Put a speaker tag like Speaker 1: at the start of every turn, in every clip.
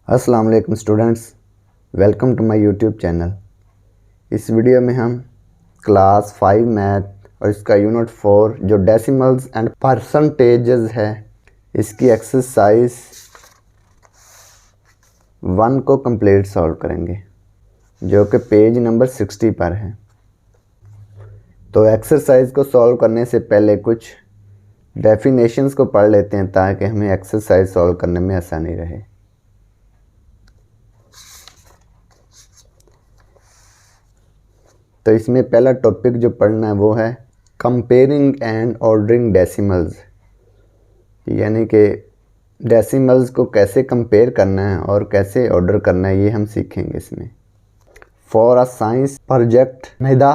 Speaker 1: अस्सलाम वालेकुम students, welcome to my YouTube channel. इस वीडियो में हम क्लास 5 मैथ और इसका यूनिट 4 जो डेसिमल्स एंड परसेंटेजेस है इसकी एक्सरसाइज 1 को कंप्लीट सॉल्व करेंगे जो कि पेज नंबर 60 पर है। तो एक्सरसाइज को सॉल्व करने से पहले कुछ डेफिनेशंस को पढ़ लेते हैं ताकि हमें एक्सरसाइज सॉल्व करने में आसानी रहे। तो इसमें पहला टॉपिक जो पढ़ना है वो है कंपेयरिंग एंड ऑर्डरिंग डेसिमल्स, यानी कि डेसिमल्स को कैसे कंपेयर करना है और कैसे ऑर्डर करना है ये हम सीखेंगे इसमें। For a science project Nida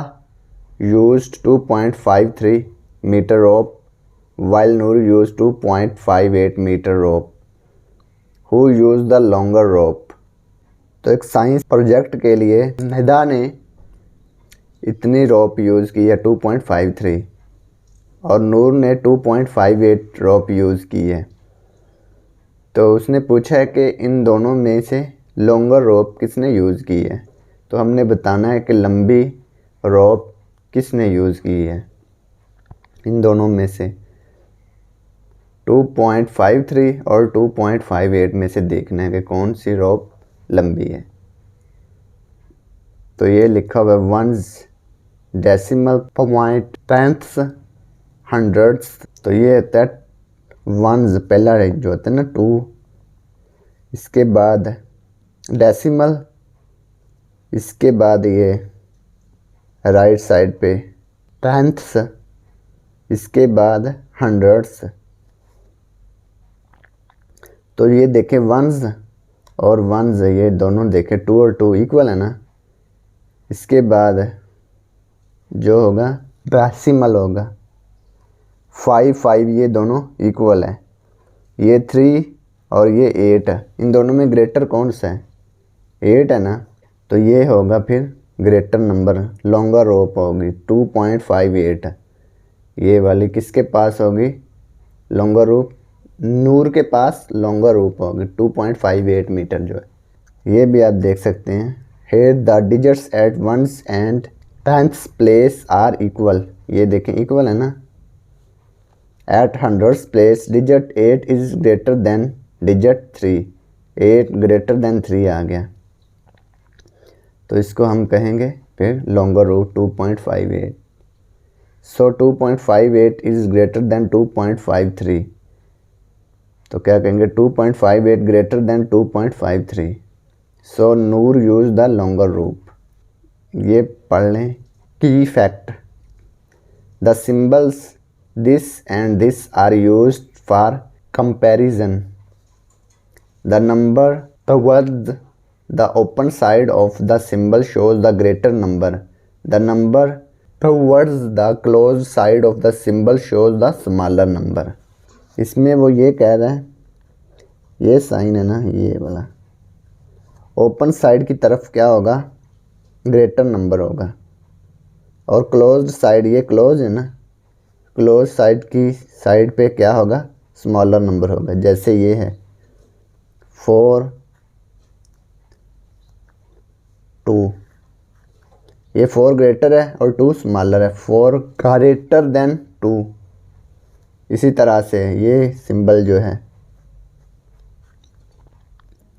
Speaker 1: used 2.53 metre rope while Noor used 2.58 metre rope. Who used the longer rope? तो एक साइंस प्रोजेक्ट के लिए निदा ने इतनी रोप यूज़ की है 2.53 और नूर ने 2.58 रोप यूज़ की है। तो उसने पूछा है कि इन दोनों में से लॉन्गर रोप किसने यूज़ की है। तो हमने बताना है कि लंबी रोप किसने यूज़ की है। इन दोनों में से 2.53 और 2.58 में से देखना है कि कौन सी रोप लंबी है। तो ये लिखा हुआ है वंस, डेसिमल, पॉइंट, टेंथ्स, हंड्रेड्स। तो ये होता है वंस, पहला जो होता है ना 2, इसके बाद डेसिमल, इसके बाद ये राइट साइड पे टेंथ्स, इसके बाद हंड्रेड्स। तो ये देखें वंस और वंस, ये दोनों देखें 2 और 2 इक्वल है ना। इसके बाद जो होगा डेसिमल होगा 5 ये दोनों इक्वल है। ये 3 और ये 8 है। इन दोनों में ग्रेटर कौन सा है? 8 है ना। तो ये होगा फिर ग्रेटर नंबर, लॉन्गर रोप होगी 2.58। ये वाली किसके पास होगी? लॉन्गर रोप, नूर के पास लॉन्गर रोप होगी 2.58 मीटर जो है। ये भी आप देख सकते हैं। Here the digits at ones and tenths place are equal। ये देखें इक्वल है ना। At hundreds place digit 8 is greater than digit 3। 8 greater than 3 आ गया। तो इसको हम कहेंगे फिर longer root 2.58। So 2.58 is greater than 2.53। तो क्या कहेंगे? 2.58 greater than 2.53। So Noor use the longer rope. ये पढ़ लें की fact. The symbols this and this are use for comparison. The number towards the open side of the symbol shows the greater number. The number towards the close side of the symbol shows the smaller number. इसमें वो ये कह रहा है, ये sign है ना ये वाला, ओपन साइड की तरफ क्या होगा? ग्रेटर नंबर होगा। और क्लोज्ड साइड, ये क्लोज है ना, क्लोज साइड की साइड पे क्या होगा? स्मॉलर नंबर होगा। जैसे ये है 4 2, ये 4 ग्रेटर है और 2 स्मॉलर है। 4 ग्रेटर देन 2। इसी तरह से ये सिंबल जो है,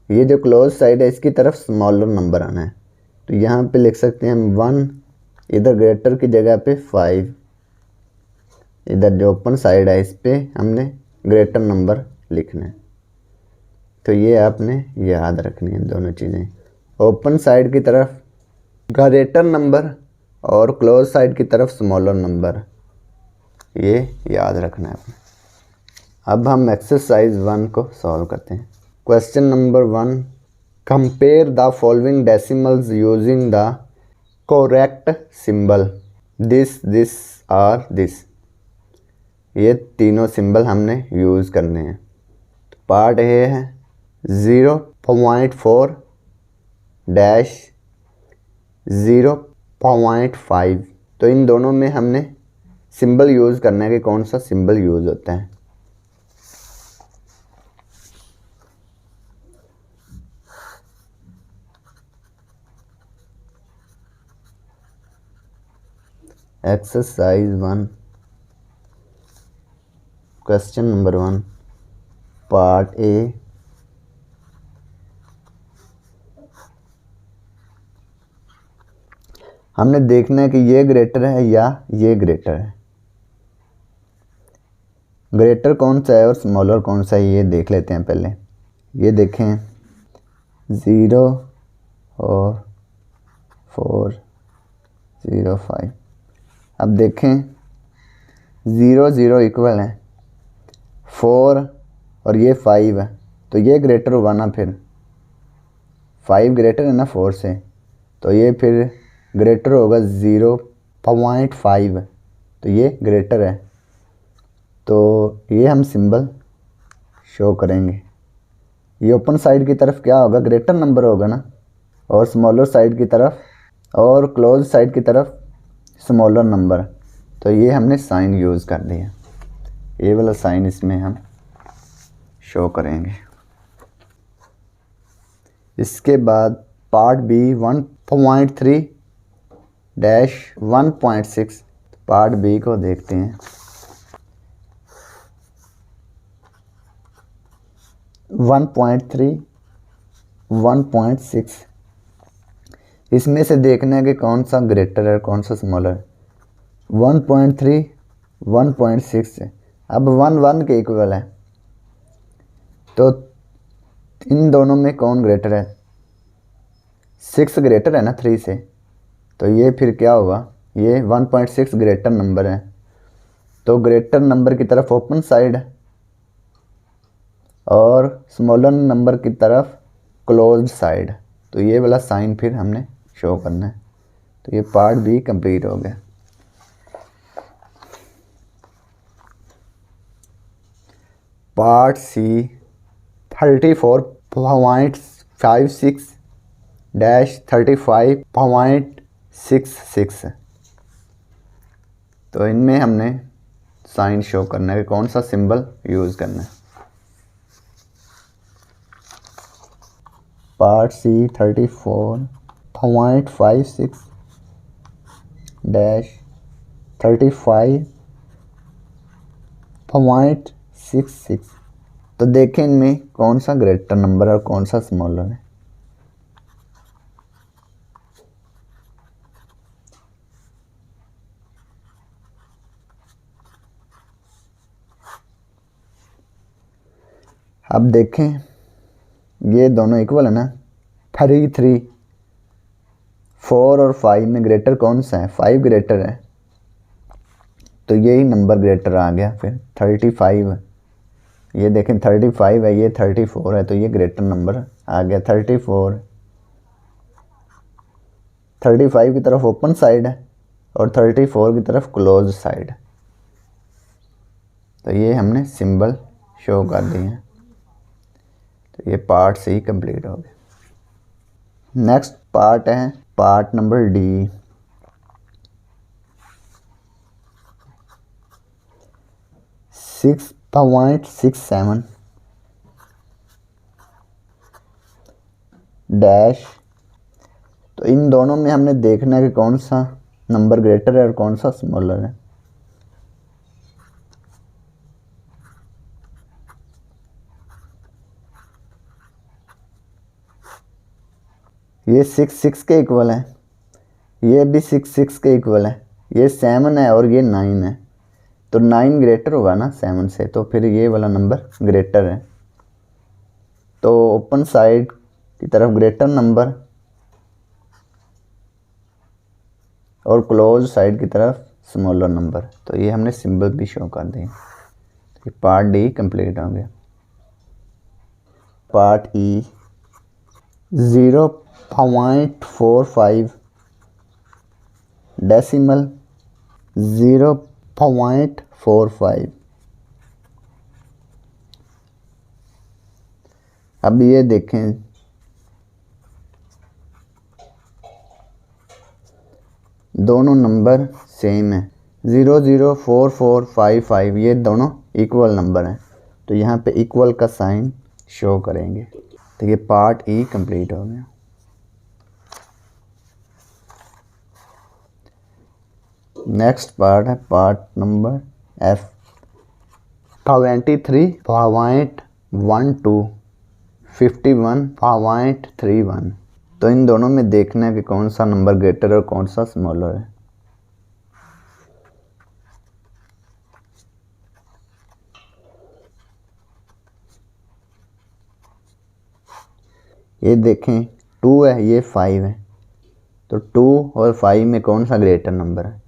Speaker 1: ये जो क्लोज साइड है इसकी तरफ स्मॉलर नंबर आना है। तो यहाँ पे लिख सकते हैं हम 1, इधर ग्रेटर की जगह पे 5, इधर जो ओपन साइड है इस पे हमने ग्रेटर नंबर लिखना है। तो ये आपने याद रखनी है दोनों चीज़ें, ओपन साइड की तरफ ग्रेटर नंबर और क्लोज साइड की तरफ स्मॉलर नंबर, ये याद रखना है आपने। अब हम एक्सरसाइज 1 को सॉल्व करते हैं। Question number 1, compare the following decimals using the correct symbol this और दिस। ये तीनों सिंबल हमने यूज़ करने हैं। तो पार्ट ए है 0.4 डैश 0.5। तो इन दोनों में हमने सिंबल यूज़ करना है कि कौन सा सिंबल यूज़ होता है। Exercise 1 question number 1 part A. हमने देखना है कि ये ग्रेटर है या ये ग्रेटर है। ग्रेटर कौन सा है और स्मॉलर कौन सा है ये देख लेते हैं पहले। ये देखें 0 और 405। अब देखें 0 0 इक्वल है 4 और ये 5 है, तो ये ग्रेटर होगा ना। फिर 5 ग्रेटर है ना 4 से, तो ये फिर ग्रेटर होगा 0.5, तो ये ग्रेटर है। तो ये हम सिंबल शो करेंगे। ये ओपन साइड की तरफ क्या होगा, ग्रेटर नंबर होगा ना, और स्मॉलर साइड की तरफ और क्लोज साइड की तरफ स्मॉलर नंबर। तो ये हमने साइन यूज़ कर दिया, ये वाला साइन इसमें हम शो करेंगे। इसके बाद पार्ट बी 1.3-1.6। पार्ट बी को देखते हैं। 1.3 1.6 इसमें से देखना है कि कौन सा ग्रेटर है कौन सा स्मॉलर। 1.3 1.6 है। अब 1 1 के इक्वल है, तो इन दोनों में कौन ग्रेटर है। 6 ग्रेटर है ना 3 से, तो ये फिर क्या होगा, ये 1.6 ग्रेटर नंबर है। तो ग्रेटर नंबर की तरफ ओपन साइड और स्मॉलर नंबर की तरफ क्लोज्ड साइड। तो ये वाला साइन फिर हमने शो करना है। तो ये पार्ट भी कंप्लीट हो गया। Part C 34.56-35.66। तो इनमें हमने साइन शो करना है कि कौन सा सिंबल यूज़ करना है। Part C 34.56-35.66। तो देखें इनमें कौन सा ग्रेटर नंबर है और कौन सा स्मॉलर है। अब देखें ये दोनों इक्वल है ना। 3 3 4 और 5 में ग्रेटर कौन सा है, 5 ग्रेटर है, तो यही नंबर ग्रेटर आ गया। फिर 35, ये देखें 35 है, ये 34 है, तो ये ग्रेटर नंबर आ गया 34। 35 की तरफ ओपन साइड है और 34 की तरफ क्लोज साइड। तो ये हमने सिंबल शो कर दिए हैं। तो ये पार्ट से ही कंप्लीट हो गया। नेक्स्ट पार्ट है पार्ट नंबर डी। .67 डैश। तो इन दोनों में हमने देखना है कि कौन सा नंबर ग्रेटर है और कौन सा स्मॉलर है। ये 6 6 के इक्वल है, ये भी 6 6 के इक्वल है, ये 7 है और ये 9 है, तो 9 ग्रेटर होगा ना 7 से, तो फिर ये वाला नंबर ग्रेटर है। तो ओपन साइड की तरफ ग्रेटर नंबर और क्लोज साइड की तरफ स्मॉलर नंबर। तो ये हमने सिंबल भी शो कर दिए। तो पार्ट डी कंप्लीट हो गया। पार्ट ई 0.45 डेसिमल 0.45। अब ये देखें दोनों नंबर सेम है, 0 0 4 4 5 5, ये दोनों इक्वल नंबर हैं। तो यहाँ पे इक्वल का साइन शो करेंगे। तो ये पार्ट ई कंप्लीट हो गया। नेक्स्ट पार्ट है पार्ट नंबर F 23.12 51.31। तो इन दोनों में देखना है कि कौन सा नंबर ग्रेटर और कौन सा स्मॉलर है। ये देखें 2 है, ये 5 है, तो 2 और 5 में कौन सा ग्रेटर नंबर है?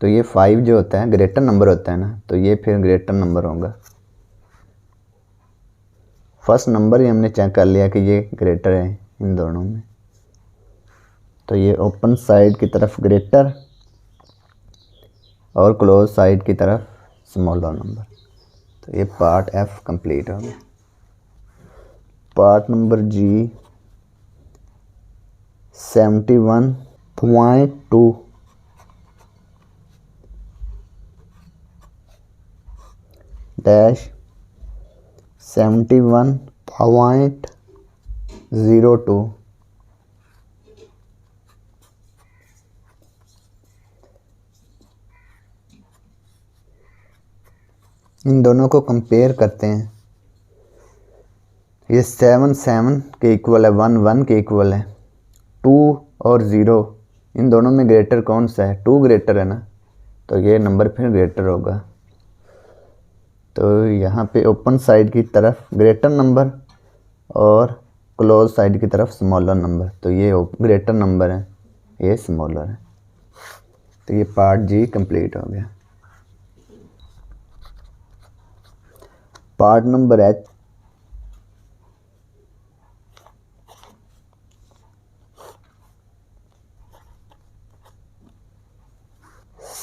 Speaker 1: तो ये 5 जो होता है ग्रेटर नंबर होता है ना, तो ये फिर ग्रेटर नंबर होगा। फर्स्ट नंबर ही हमने चेक कर लिया कि ये ग्रेटर है इन दोनों में, तो ये ओपन साइड की तरफ ग्रेटर और क्लोज साइड की तरफ स्मॉलर नंबर। तो ये पार्ट F कंप्लीट हो गया। Part number G 71.2 71.02। इन दोनों को कंपेयर करते हैं। ये 7 के इक्वल है, 1 के इक्वल है। 2 और 0 इन दोनों में ग्रेटर कौन सा है? 2 ग्रेटर है ना, तो ये नंबर फिर ग्रेटर होगा। तो यहाँ पे ओपन साइड की तरफ ग्रेटर नंबर और क्लोज साइड की तरफ स्मॉलर नंबर, तो ये ग्रेटर नंबर है, ये स्मॉलर है। तो ये पार्ट G कंप्लीट हो गया। Part number H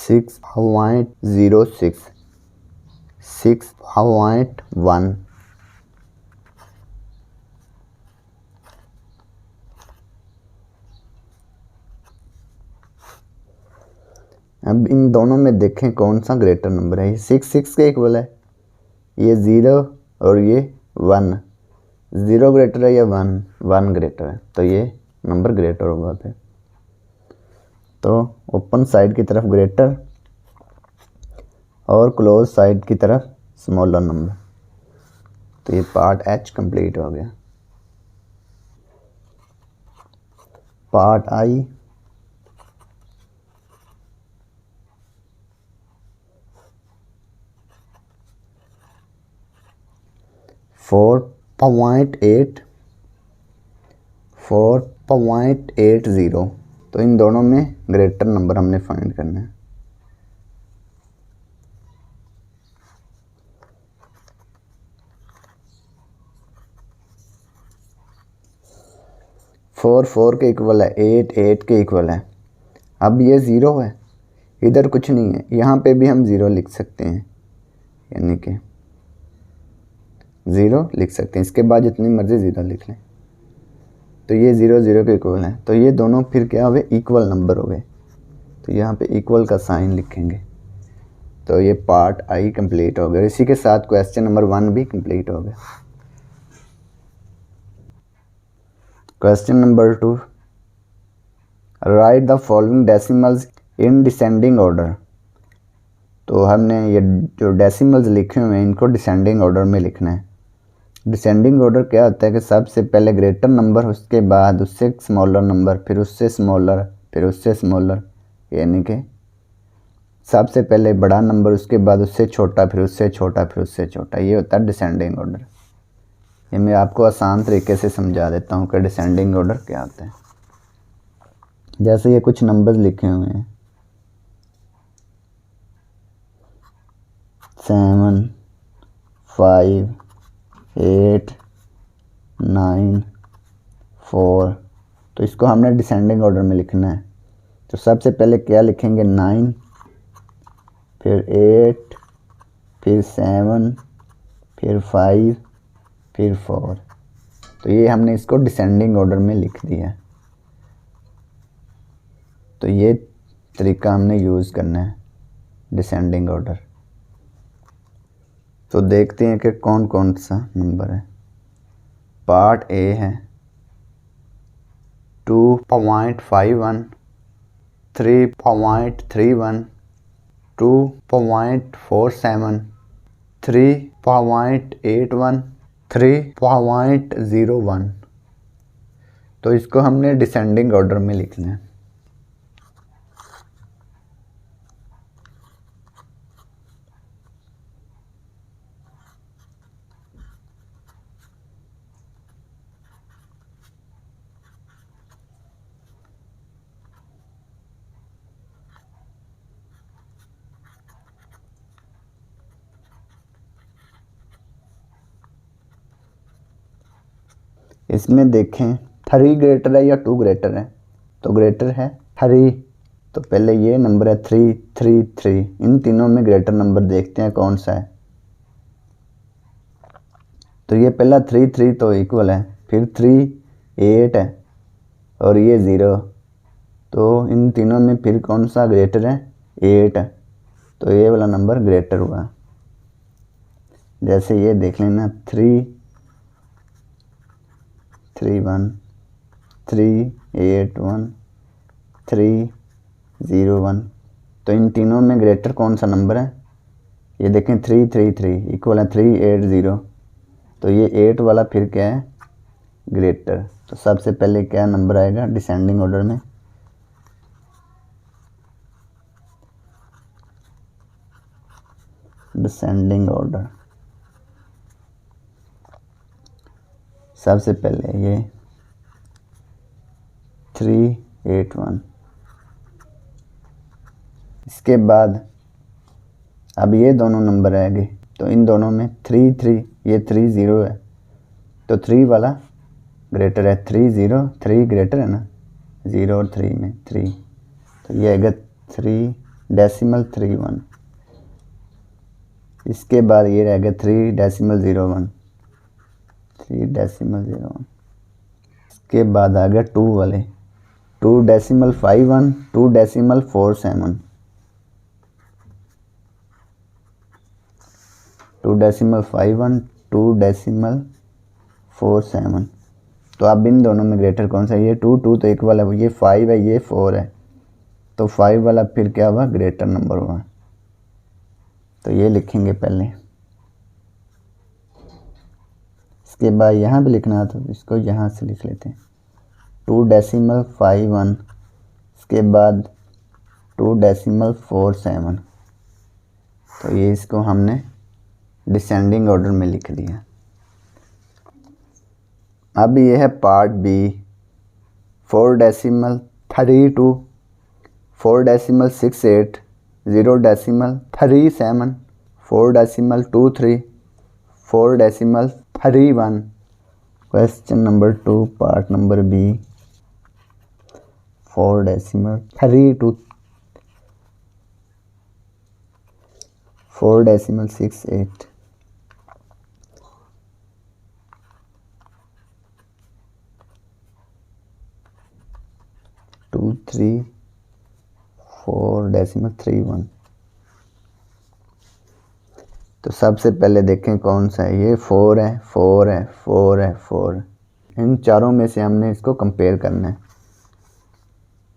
Speaker 1: 6.06 6.1। अब इन दोनों में देखें कौन सा ग्रेटर नंबर है। ये 6 के इक्वल है, ये 0 और ये 1। 0 ग्रेटर है या 1 ग्रेटर है, तो ये नंबर ग्रेटर होगा फिर। तो ओपन साइड की तरफ ग्रेटर और क्लोज साइड की तरफ स्मॉलर नंबर। तो ये पार्ट H कंप्लीट हो गया। Part I 4.80। तो इन दोनों में ग्रेटर नंबर हमने फाइंड करना है। फोर के इक्वल है, 8 के इक्वल है। अब ये 0 है, इधर कुछ नहीं है, यहाँ पे भी हम 0 लिख सकते हैं, यानी कि 0 लिख सकते हैं। इसके बाद जितनी मर्जी 0 लिख लें। तो ये 0 के इक्वल है, तो ये दोनों फिर क्या हुए? इक्वल नंबर हो गए। तो यहाँ पे इक्वल का साइन लिखेंगे। तो ये पार्ट I कंप्लीट हो गया। इसी के साथ क्वेश्चन नंबर 1 भी कंप्लीट हो गया। Question number 2, right the following decimals in descending order. तो हमने ये जो डेसिमल्स लिखे हुए हैं इनको डिसेंडिंग ऑर्डर में लिखना है। डिसेंडिंग ऑर्डर क्या होता है कि सबसे पहले ग्रेटर नंबर, उसके बाद उससे स्मॉलर नंबर, फिर उससे स्मॉलर, फिर उससे स्मॉलर, यानी कि सबसे पहले बड़ा नंबर, उसके बाद उससे छोटा, फिर उससे छोटा, फिर उससे छोटा। ये होता है डिसेंडिंग ऑर्डर। ये मैं आपको आसान तरीके से समझा देता हूँ कि डिसेंडिंग ऑर्डर क्या होता है। जैसे ये कुछ नंबर्स लिखे हुए हैं, 7 5 8 9 4। तो इसको हमने डिसेंडिंग ऑर्डर में लिखना है। तो सबसे पहले क्या लिखेंगे? 9, फिर 8, फिर 7, फिर 5, फिर 4। तो ये हमने इसको डिसेंडिंग ऑर्डर में लिख दिया। तो ये तरीका हमने यूज़ करना है, डिसेंडिंग ऑर्डर। तो देखते हैं कि कौन कौन सा नंबर है। पार्ट A है 2.51 3.31, 2.47, 3.81, 3.01। तो इसको हमने डिसेंडिंग ऑर्डर में लिखना है। इसमें देखें 3 ग्रेटर है या 2 ग्रेटर है, तो ग्रेटर है 3। तो पहले ये नंबर है 3, 3, 3। इन तीनों में ग्रेटर नंबर देखते हैं कौन सा है। तो ये पहला 3, 3 तो इक्वल है, फिर 3, 8 है और ये 0। तो इन तीनों में फिर कौन सा ग्रेटर है, 8 है। तो ये वाला नंबर ग्रेटर हुआ। जैसे ये देख लेना 3, 3, 1, 3, 8, 1, 3, 0, 1। तो इन तीनों में ग्रेटर कौन सा नंबर है, ये देखें 3, 3, 3 इक्वल है 3, 8, 0। तो ये 8 वाला फिर क्या है, ग्रेटर। तो सबसे पहले क्या नंबर आएगा डिसेंडिंग ऑर्डर में, डिसेंडिंग ऑर्डर। सबसे पहले ये 3, 8, 1। इसके बाद अब ये दोनों नंबर आएंगे, तो इन दोनों में 3, 3, ये 3, 0 है। तो 3 वाला ग्रेटर है, 3, 0, 3 ग्रेटर है ना, 0 और 3 में 3। तो ये आएगा 3.31। इसके बाद ये रहेगा 3.01, 3.01। इसके बाद आ गया 2 वाले, 2.51, 2.47, 2.51, 2.47। तो अब इन दोनों में ग्रेटर कौन सा है, ये 2, 2 तो इक्वल है, ये 5 है, ये 4 है। तो 5 वाला फिर क्या हुआ, ग्रेटर नंबर हुआ। तो ये लिखेंगे पहले। इसके बाद यहाँ भी लिखना है, तो इसको यहाँ से लिख लेते हैं 2.51। इसके बाद 2.47। तो ये इसको हमने डिसेंडिंग ऑर्डर में लिख दिया। अब ये है part B, 4.32, 4.68, 0.37, 4.23, 4.31। Question number 2 part number B, 4.32, 4.68, 2, 3, 4.31। तो सबसे पहले देखें कौन सा है, ये 4 है, 4 है, 4 है, 4। इन चारों में से हमने इसको कंपेयर करना है।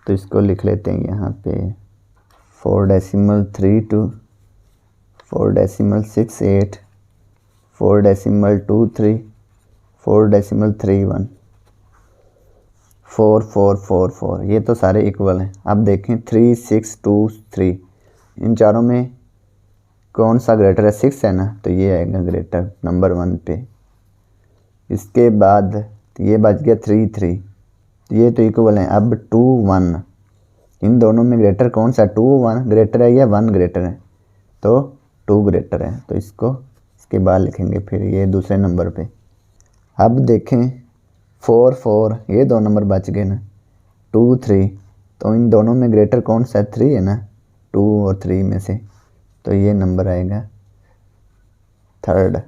Speaker 1: तो इसको लिख लेते हैं यहाँ पे 4.32, 4.68, 4.23, 4.31, 4, 4, 4, 4। ये तो सारे इक्वल हैं। अब देखें 3, 6, 2, 3। इन चारों में कौन सा ग्रेटर है, 6 है ना, तो ये आएगा ग्रेटर नंबर 1 पे। इसके बाद ये बच गया 3, 3, ये तो इक्वल है। अब 2, 1, इन दोनों में ग्रेटर कौन सा, 2, 1 ग्रेटर है या 1 ग्रेटर है, तो 2 ग्रेटर है। तो इसको इसके बाद लिखेंगे फिर ये दूसरे नंबर पे। अब देखें 4, 4, ये 2 नंबर बच गए ना, 2, 3। तो इन दोनों में ग्रेटर कौन सा है, 3 है ना, 2 और 3 में से। तो ये नंबर आएगा 3rd।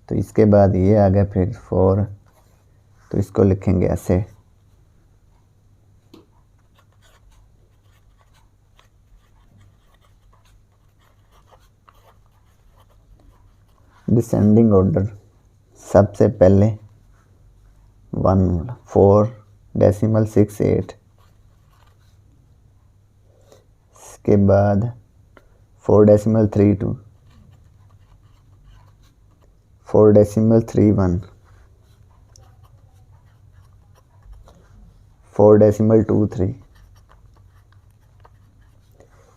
Speaker 1: तो इसके बाद ये आ गया फिर 4। तो इसको लिखेंगे ऐसे, डिसेंडिंग ऑर्डर। सबसे पहले 1, 4.68, इसके बाद 4.32, 4.31, 4.23।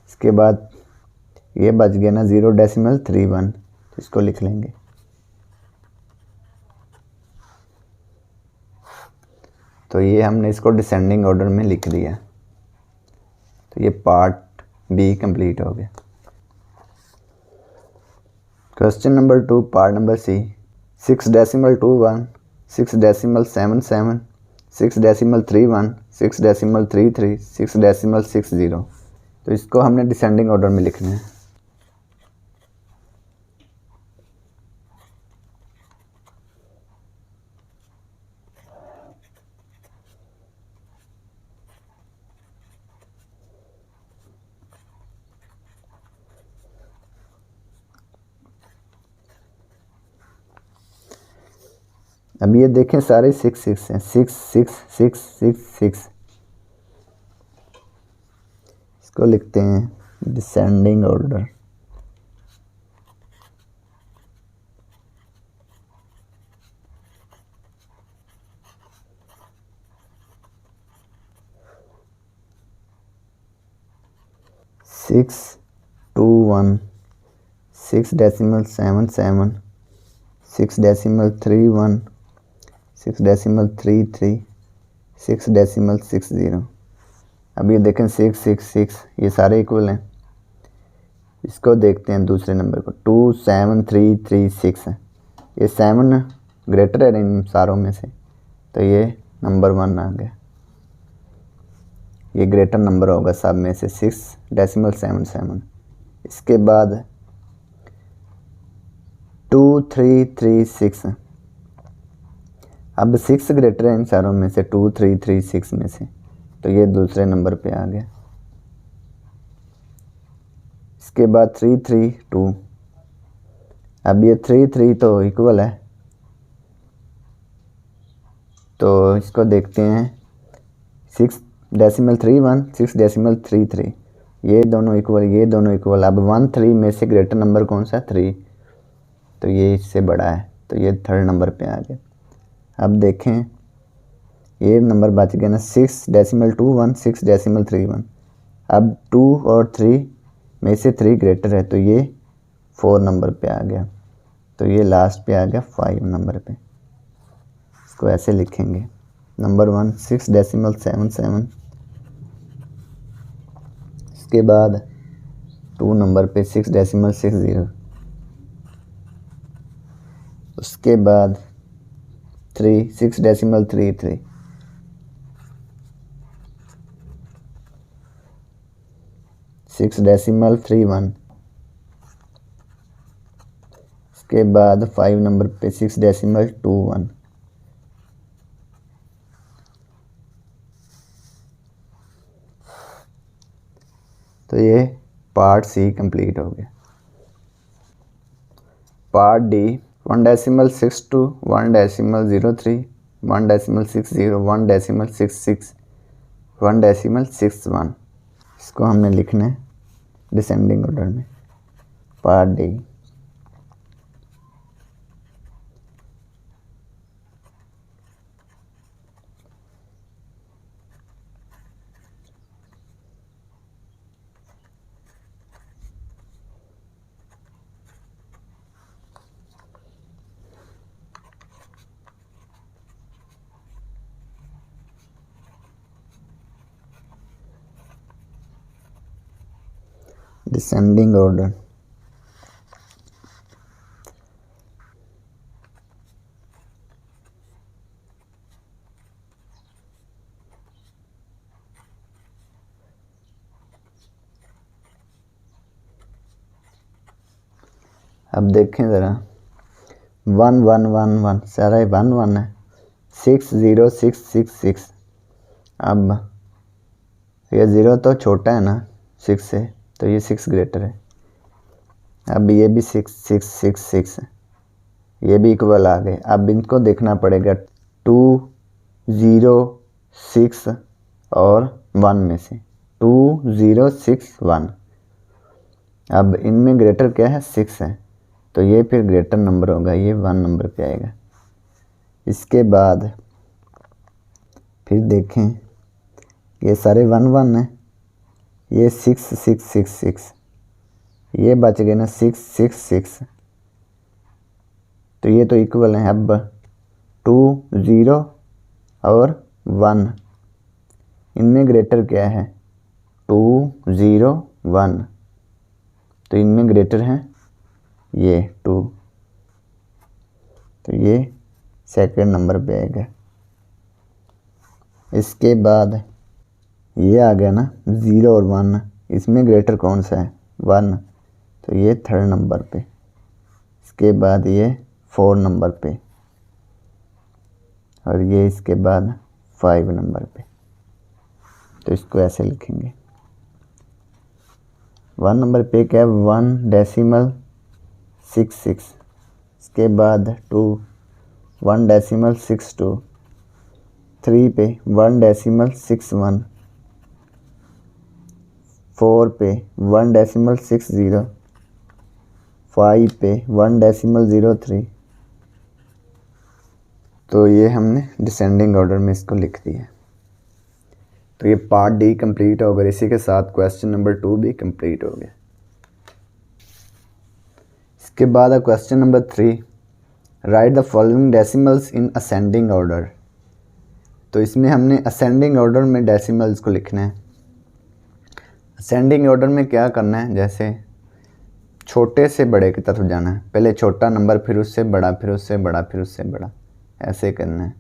Speaker 1: इसके बाद ये बच गया ना 0.31, तो इसको लिख लेंगे। तो ये हमने इसको डिसेंडिंग ऑर्डर में लिख दिया। तो ये पार्ट बी कंप्लीट हो गया। Question number 2 part number C. 6.21, 6.77, 6.31, 6.33, 6.60। तो इसको हमने डिसेंडिंग ऑर्डर में लिखना है। अब ये देखें सारे 6 6 हैं, 6 6 6 6 6। इसको लिखते हैं descending order. Six two one, 6.77, 6.31, 6.33, 6.60। अब ये देखें 6 6 6, ये सारे इक्वल हैं। इसको देखते हैं दूसरे नंबर को, 2 7 3 3 6। ये 7 ग्रेटर है इन सारों में से, तो ये नंबर 1 आ गया। ये ग्रेटर नंबर होगा सब में से 6.77। इसके बाद 2 3 3 6। अब 6 ग्रेटर है इन सारों में से, 2 3 3 6 में से, तो ये दूसरे नंबर पे आ गया। इसके बाद 3 3 2। अब ये 3 3 तो इक्वल है, तो इसको देखते हैं 6.31, 6.33। ये दोनों इक्वल, ये दोनों इक्वल। अब 1 3 में से ग्रेटर नंबर कौन सा? 3, तो ये इससे बड़ा है, तो ये थर्ड नंबर पे आ गया। अब देखें ये नंबर बच गया ना 6.21, 6.31। अब 2 और 3 में से 3 ग्रेटर है, तो ये 4 नंबर पे आ गया। तो ये लास्ट पे आ गया 5 नंबर पे। इसको ऐसे लिखेंगे, नंबर 1 6.77। इसके बाद 2 नंबर पे 6.60। उसके बाद 3 6.33। (6.31). इसके बाद 5 नंबर पे 6.21। तो ये पार्ट सी कंप्लीट हो गया। Part D 1.62, 1.03, 1.60, 1.66, 1.61। इसको हमने लिखना है डिसेंडिंग ऑर्डर में। Part D descending order. अब देखें ज़रा 1 1 1 1, सारा 1 1 है। 6 0 6 6 6। अब ये 0 तो छोटा है ना 6 से, तो ये 6 ग्रेटर है। अब ये भी 6 6 6 6 है, ये भी इक्वल आ गए। अब इनको देखना पड़ेगा 2 0 6 और 1 में से, 2061। अब इनमें ग्रेटर क्या है, 6 है, तो ये फिर ग्रेटर नंबर होगा, ये 1 नंबर पे आएगा। इसके बाद फिर देखें, ये सारे 1 1 हैं, ये 6 6 6 6, ये बच गए ना 6 6 6, तो ये तो इक्वल है। अब 2 0 और 1, इनमें ग्रेटर क्या है, 2 0 1, तो इनमें ग्रेटर है ये 2, तो ये सेकंड नंबर पे आएगा। इसके बाद ये आ गया ना 0 और 1, इसमें ग्रेटर कौन सा है, 1, तो ये थर्ड नंबर पे। इसके बाद ये 4 नंबर पे, और ये इसके बाद 5 नंबर पे। तो इसको ऐसे लिखेंगे, 1 नंबर पे क्या है, 1.66, इसके बाद 2 1.62, 3 पे 1.61, 4 पे 1.60, 5 पे 1.03। तो ये हमने डिसेंडिंग ऑर्डर में इसको लिख दिया। तो ये पार्ट डी कंप्लीट हो गया। इसी के साथ क्वेश्चन नंबर 2 भी कंप्लीट हो गया। इसके बाद question number 3, right the following decimals in ascending order. तो इसमें हमने असेंडिंग ऑर्डर में डेसिमल्स को लिखना है। असेंडिंग ऑर्डर में क्या करना है, जैसे छोटे से बड़े की तरफ जाना है, पहले छोटा नंबर, फिर उससे बड़ा, फिर उससे बड़ा, फिर उससे बड़ा, ऐसे करना है।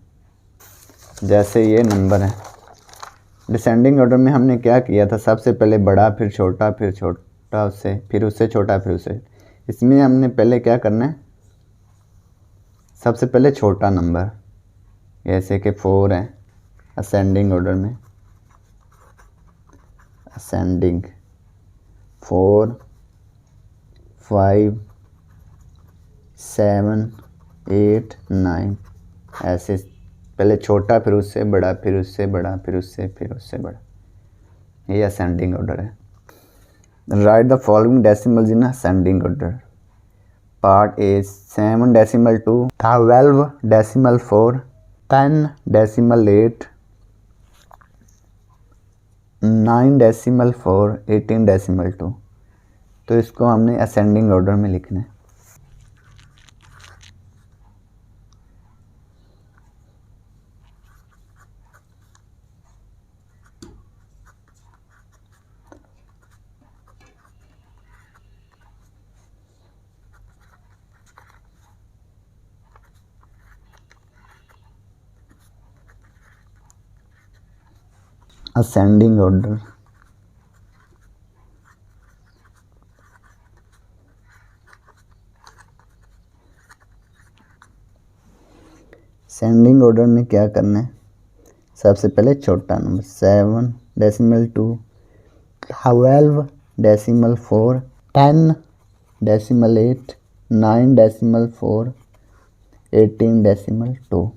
Speaker 1: जैसे ये नंबर है, डिसेंडिंग ऑर्डर में हमने क्या किया था, सबसे पहले बड़ा, फिर छोटा उससे, फिर उससे छोटा, फिर उससे। इसमें हमने पहले क्या करना है, सबसे पहले छोटा नंबर, जैसे कि 4 है असेंडिंग ऑर्डर में, असेंडिंग 4 5 7 8 9, ऐसे पहले छोटा, फिर उससे बड़ा, फिर उससे बड़ा, फिर उससे बड़ा, ये असेंडिंग ऑर्डर है। Right the following decimals in ascending order. Part A 7.2, 12.4, 10.8, 9.4, 18.2। तो इसको हमने असेंडिंग ऑर्डर में लिखना है। असेंडिंग ऑर्डर, असेंडिंग ऑर्डर में क्या करना है, सबसे पहले छोटा नंबर 7.2, 12.4, 10.8, 9.4, 18.2।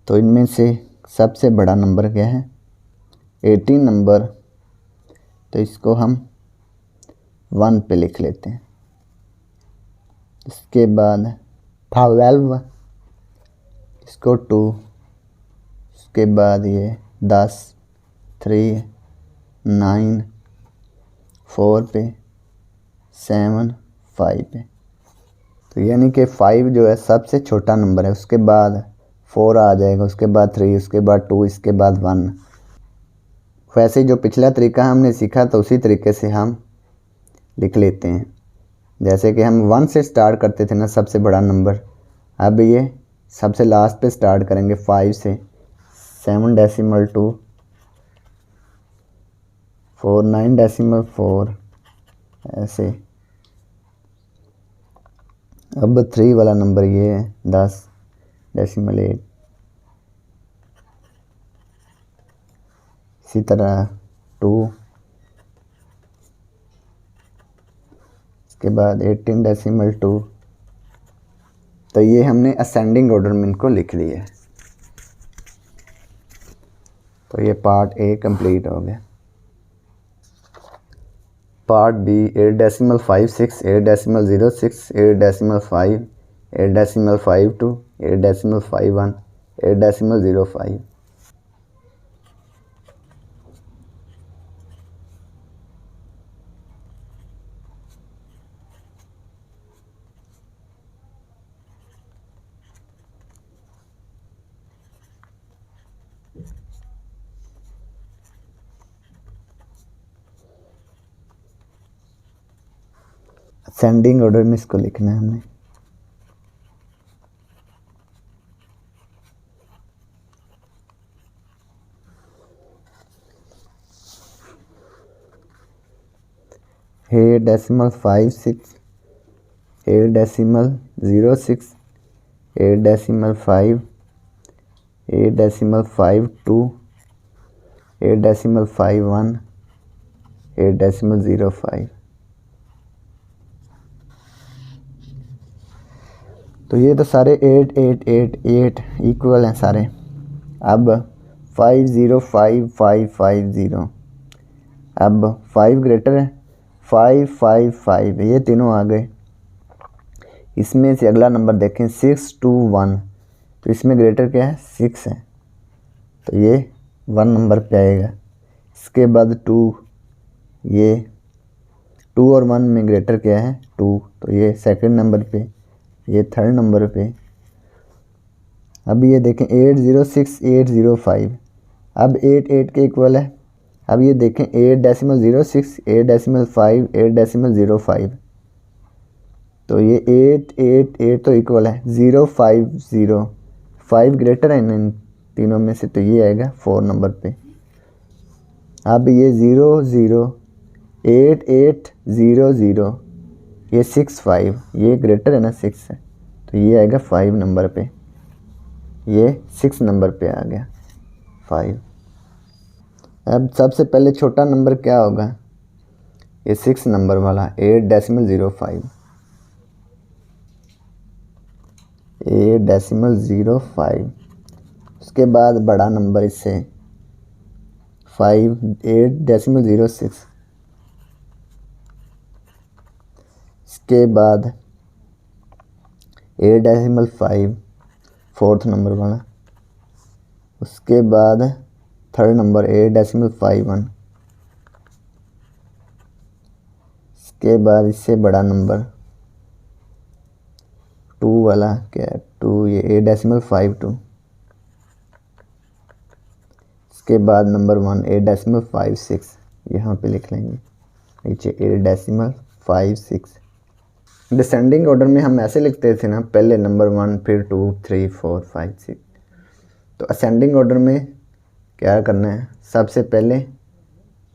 Speaker 1: तो इनमें से सबसे बड़ा नंबर क्या है, 18 नंबर, तो इसको हम 1 पे लिख लेते हैं। इसके बाद 12, इसको 2, इसके बाद ये 10, 3, 9, 4 पे, 7, 5 पे। तो यानी कि 5 जो है सबसे छोटा नंबर है, उसके बाद 4 आ जाएगा, उसके बाद 3, उसके बाद 2, इसके बाद 1। वैसे जो पिछला तरीका हमने सीखा तो उसी तरीके से हम लिख लेते हैं। जैसे कि हम 1 से स्टार्ट करते थे ना, सबसे बड़ा नंबर, अब ये सबसे लास्ट पे स्टार्ट करेंगे 5 से, 7.2, 4, 9.4, ऐसे। अब 3 वाला नंबर ये है 10.8, इसी तरह 2, इसके बाद 18.2। तो ये हमने असेंडिंग ऑर्डर में इनको लिख लिया है। तो ये पार्ट ए कंप्लीट हो गया। Part B 8.56, 8.06, 8.5, 8.52, 8.51, 8.05। असेंडिंग ऑर्डर में इसको लिखना है हमने। (8.56, 8.06, 8.5, 8.52, 8.51, 8.05। तो ये तो सारे 8 8 8 8 इक्वल हैं सारे। अब 50550, अब 5 ग्रेटर है 555, ये तीनों आ गए। इसमें से अगला नंबर देखें 621, तो इसमें ग्रेटर क्या है 6 है, तो ये 1 नंबर पे आएगा। इसके बाद 2, ये 2 और 1 में ग्रेटर क्या है 2, तो ये सेकंड नंबर पे, ये थर्ड नंबर पे। अब ये देखें 806 805, अब 8 8 के इक्वल है। अब ये देखें 8.06 8.5 8.05, तो ये 8 8 8 तो इक्वल है 050, 5 ग्रेटर है इन तीनों में से, तो ये आएगा 4 नंबर पे। अब ये 0 0 8 8 0 0, ये 65, ये ग्रेटर है ना 6 है, तो ये आएगा 5 नंबर पे, ये 6 नंबर पे आ गया 5। अब सबसे पहले छोटा नंबर क्या होगा, ये 6 नंबर वाला 8.05, 8.05। उसके बाद बड़ा नंबर इससे 5 8.06। इसके बाद 8.5 फोर्थ नंबर वाला। उसके बाद थर्ड नंबर 8.51। इसके बाद इससे बड़ा नंबर 2 वाला क्या है 2, ये 8.52। इसके बाद नंबर 1 8.56, यहाँ पे लिख लेंगे नीचे 8.56। डिसेंडिंग ऑर्डर में हम ऐसे लिखते थे ना, पहले नंबर 1 फिर 2 3 4 5 6। तो असेंडिंग ऑर्डर में क्या करना है, सबसे पहले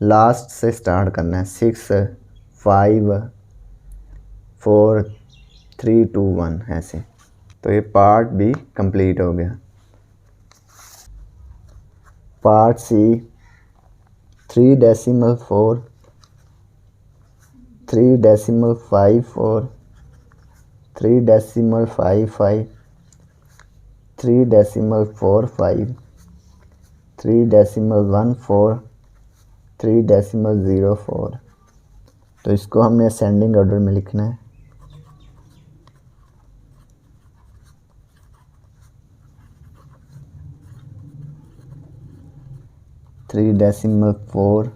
Speaker 1: लास्ट से स्टार्ट करना है, 6 5 4 3 2 1 ऐसे। तो ये पार्ट बी कंप्लीट हो गया। Part C 3.4 3.54 3.55 3.45 3.14 3.04। तो इसको हमने असेंडिंग ऑर्डर में लिखना है। Three decimal 4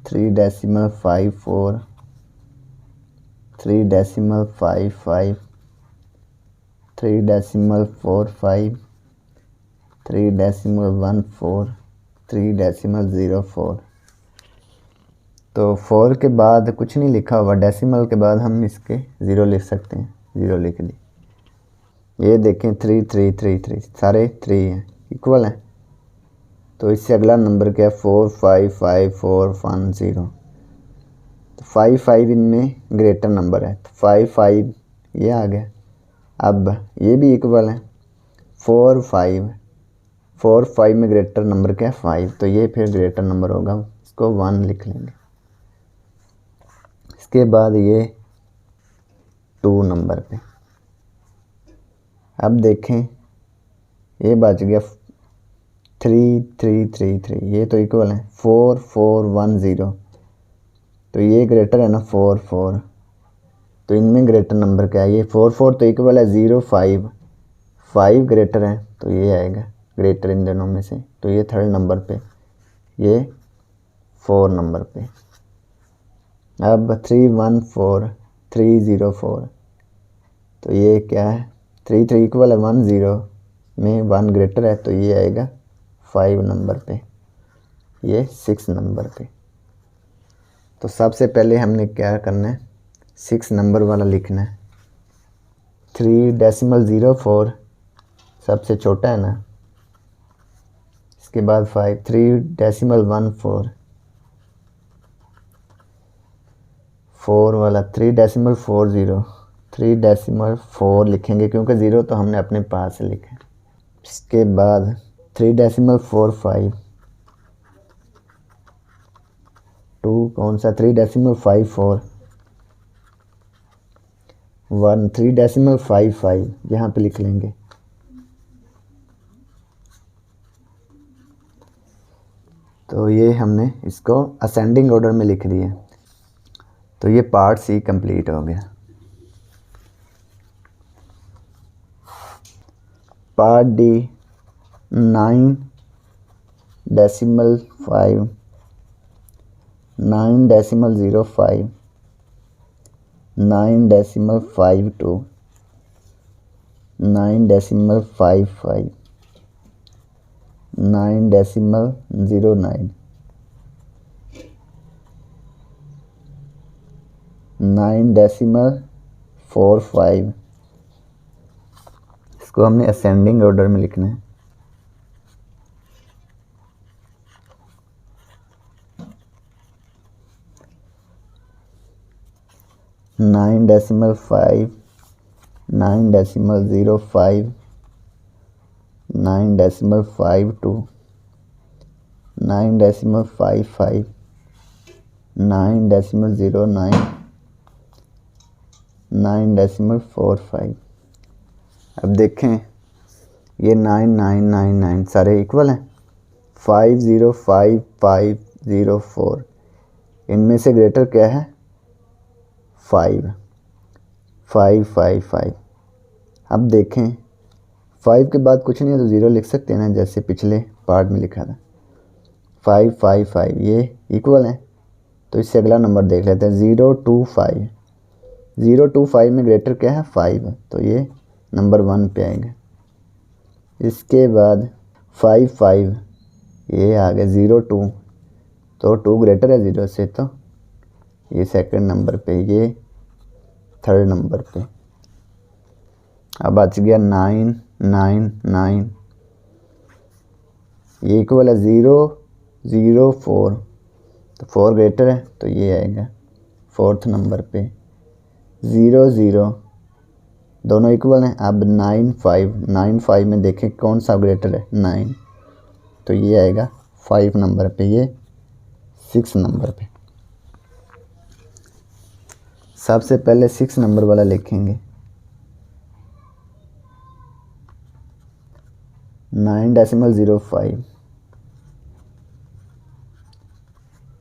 Speaker 1: 3.54 3.55 3.45 3.14 3.04। तो 4 के बाद कुछ नहीं लिखा हुआ, डेसिमल के बाद हम इसके 0 लिख सकते हैं, 0 लिख दी। ये देखें 3 3 3 3 सारे 3 हैं, इक्वल हैं। तो इससे अगला नंबर क्या है 4 5 5 4 1 0। तो 5 5 इनमें ग्रेटर नंबर है, तो 5 5 ये आ गया। अब ये भी इक्वल है 4 5 4 5 में ग्रेटर नंबर क्या है 5, तो ये फिर ग्रेटर नंबर होगा, इसको 1 लिख लेंगे। इसके बाद ये 2 नंबर पे। अब देखें ये बच गया 3 3 3 3, ये तो इक्वल है 4 4 1 0। तो तो ये ग्रेटर है ना 4 4, तो इनमें ग्रेटर नंबर क्या है, ये 4 4 तो इक्वल है 0 5, 5 ग्रेटर है तो ये आएगा ग्रेटर इन दोनों में से, तो ये थर्ड नंबर पे, ये 4 नंबर पे। अब 3 1 4 3 0 4, तो ये क्या है 3 3 इक्वल है 1 0 में 1 ग्रेटर है तो ये आएगा 5 नंबर पे, ये 6 नंबर पे। तो सबसे पहले हमने क्या करना है, 6 नंबर वाला लिखना है। 3.04 सबसे छोटा है ना, इसके बाद 5 3.14 4 वाला 3.40 3.4 लिखेंगे क्योंकि 0 तो हमने अपने पास से लिखा है। इसके बाद 3.45 2 कौन सा 3.54 1 3.55 यहाँ पे लिख लेंगे। तो ये हमने इसको असेंडिंग ऑर्डर में लिख दिया। तो ये पार्ट सी कंप्लीट हो गया। पार्ट डी 9.5 9.05 9.52 9.55 9.09 9.45, इसको हमने असेंडिंग ऑर्डर में लिखना है। Nine decimal 5 9.05 9.52 9.55 9.09 9.45। अब देखें ये 9999 सारे इक्वल हैं। 505504 इनमें से ग्रेटर क्या है 5 555। अब देखें 5 के बाद कुछ नहीं है तो 0 लिख सकते हैं ना, जैसे पिछले पार्ट में लिखा था। 555 ये इक्वल है तो इससे अगला नंबर देख लेते हैं 025 025 में ग्रेटर क्या है 5, तो ये नंबर 1 पे आएगा। इसके बाद 55 ये आ गया 02, तो 2 ग्रेटर है 0 से तो ये सेकंड नंबर पे, ये थर्ड नंबर पे। अब बच गया 999 ये इक्वल है 004, तो 4 ग्रेटर है तो ये आएगा फोर्थ नंबर पे। 00 दोनों इक्वल हैं। अब 95 में देखें कौन सा ग्रेटर है 9, तो ये आएगा 5 नंबर पे, ये 6 नंबर पे। सबसे पहले 6 नंबर वाला लिखेंगे 9.05,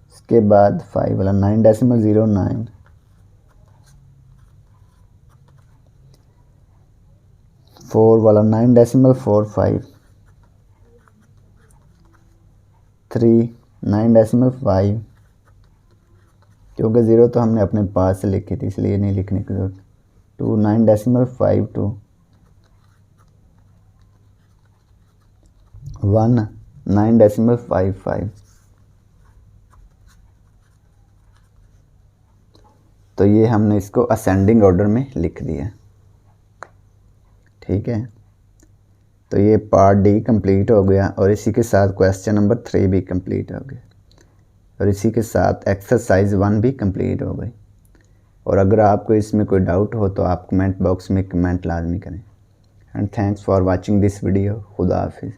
Speaker 1: इसके बाद 5 वाला 9.09, 4 वाला 9.45, 3 9.5 क्योंकि 0 तो हमने अपने पास से लिखी थी इसलिए नहीं लिखने की जरूरत। 2 9.52, 1 9.55। तो ये हमने इसको असेंडिंग ऑर्डर में लिख दिया। ठीक है, तो ये पार्ट डी कंप्लीट हो गया और इसी के साथ क्वेश्चन नंबर 3 भी कंप्लीट हो गया और इसी के साथ एक्सरसाइज 1 भी कंप्लीट हो गई। और अगर आपको इसमें कोई डाउट हो तो आप कमेंट बॉक्स में कमेंट लाजमी करें। And thanks for watching this video. खुदा हाफिज़।